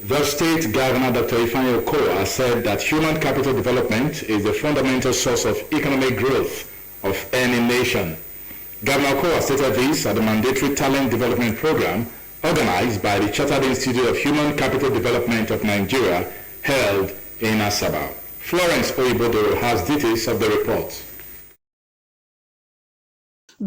The state governor, Dr. Ifeanyi Okowa, said that human capital development is the fundamental source of economic growth of any nation. Governor Okowa stated this at the mandatory talent development program organized by the Chartered Institute of Human Capital Development of Nigeria, held in Asaba. Florence Oyibodo has details of the report.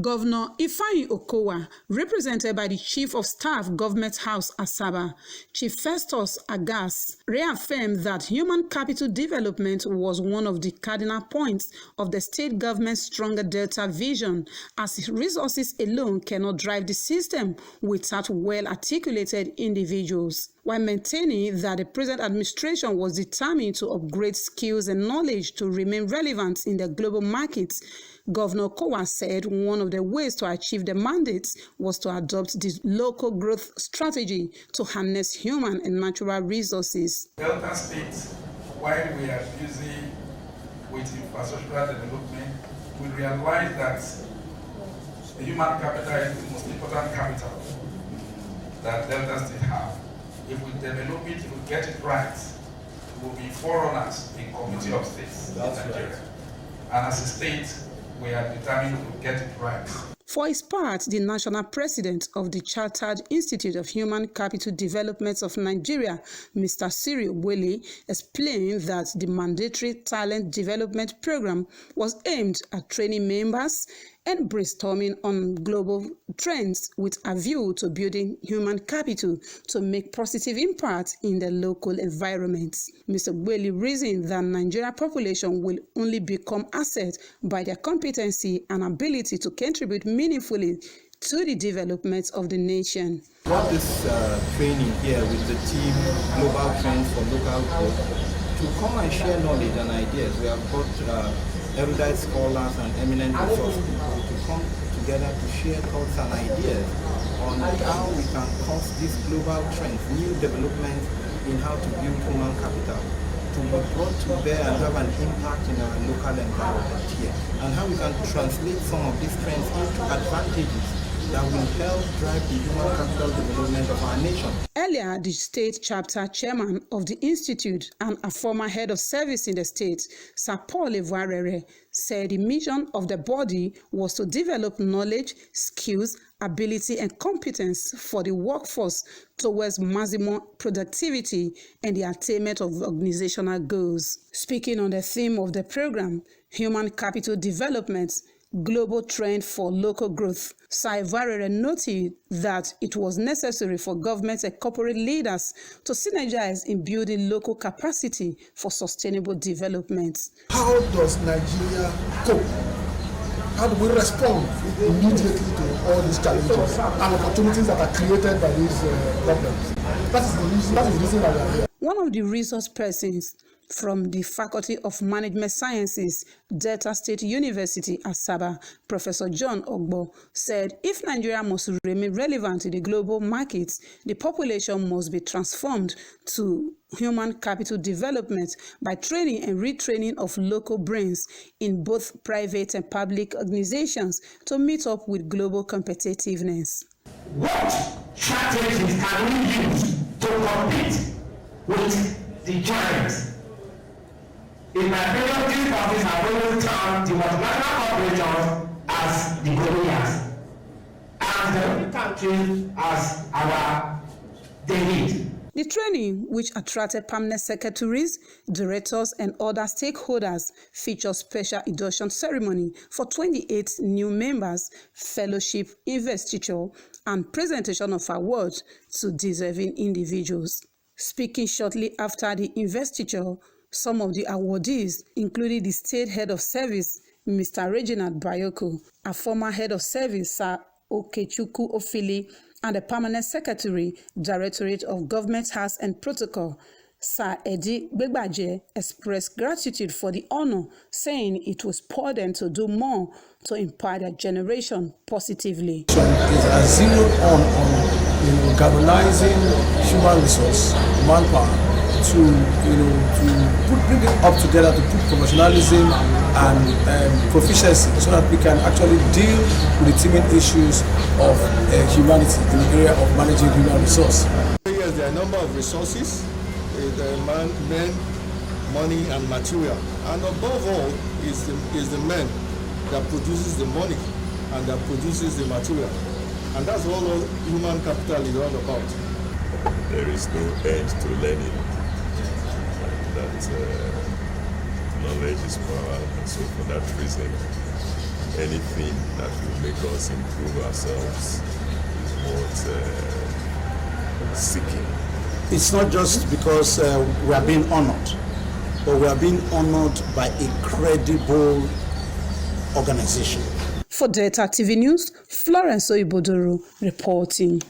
Governor Ifeanyi Okowa, represented by the Chief of Staff, Government House, Asaba, Chief Festus Agas, reaffirmed that human capital development was one of the cardinal points of the state government's Stronger Delta vision, as resources alone cannot drive the system without well-articulated individuals. While maintaining that the present administration was determined to upgrade skills and knowledge to remain relevant in the global markets, Governor Okowa said one of the ways to achieve the mandates was to adopt the local growth strategy to harness human and natural resources. Delta State, while we are busy with infrastructural development, we realize that the human capital is the most important capital that Delta State have. If we develop it, if we get it right, we will be forerunners in community of states in Nigeria. Right. And as a state, we are determined to get it right. For his part, the national president of the Chartered Institute of Human Capital Development of Nigeria, Mr. Cyril Wele, explained that the mandatory talent development program was aimed at training members and brainstorming on global trends with a view to building human capital to make positive impact in the local environment. Mr. Wele reasoned that Nigerian population will only become asset by their competency and ability to contribute meaningfully to the development of the nation. What this training here with the team Global Trends for Local Growth to come and share knowledge and ideas. We have got erudite scholars and eminent resource people to come together to share thoughts and ideas on how we can cause these global trends, new developments in how to build human capital, to be brought to bear and have an impact in our local environment here, and how we can translate some of these trends into advantages that will help drive the human capital development of our nation. Earlier, the state chapter chairman of the institute and a former head of service in the state, Sir Paul Evarere, said the mission of the body was to develop knowledge, skills, ability, and competence for the workforce towards maximum productivity and the attainment of organizational goals. Speaking on the theme of the program, Human Capital Development, Global Trend for Local Growth, Sir Evarere noted that it was necessary for government and corporate leaders to synergize in building local capacity for sustainable development. How does Nigeria cope? How do we respond immediately to all these challenges and opportunities that are created by these problems? That is the reason why we are here. One of the resource persons from the Faculty of Management Sciences, Delta State University, Asaba, Professor John Ogbo, said if Nigeria must remain relevant in the global markets, the population must be transformed to human capital development by training and retraining of local brains in both private and public organizations to meet up with global competitiveness. What strategies can we use to compete with the giants? In my opinion, these parties have always termed the multinational corporations as the Goliaths and the countries as our David. The training, which attracted permanent secretaries, directors, and other stakeholders, featured special induction ceremony for 28 new members, fellowship, investiture, and presentation of awards to deserving individuals. Speaking shortly after the investiture, some of the awardees included the State Head of Service, Mr. Reginald Bayoko, a former Head of Service, Sir Okechukwu Ofili, and the Permanent Secretary, Directorate of Government House and Protocol, Sir Eddie Begbaje, expressed gratitude for the honor, saying it was for them to do more to impact their generation positively. So it has zeroed on galvanizing human resource, manpower, to bring it up together, to put professionalism and proficiency so that we can actually deal with the teeming issues of humanity in the area of managing human resource. Yes, because there are a number of resources, men, money, and material. And above all is the men that produces the money and that produces the material. And that's all human capital is all about. There is no end to learning. That knowledge is power, and so for that reason, anything that will make us improve ourselves is worth seeking. It's not just because we are being honored, but we are being honored by a credible organization. For Delta TV News, Florence Oibodoro reporting.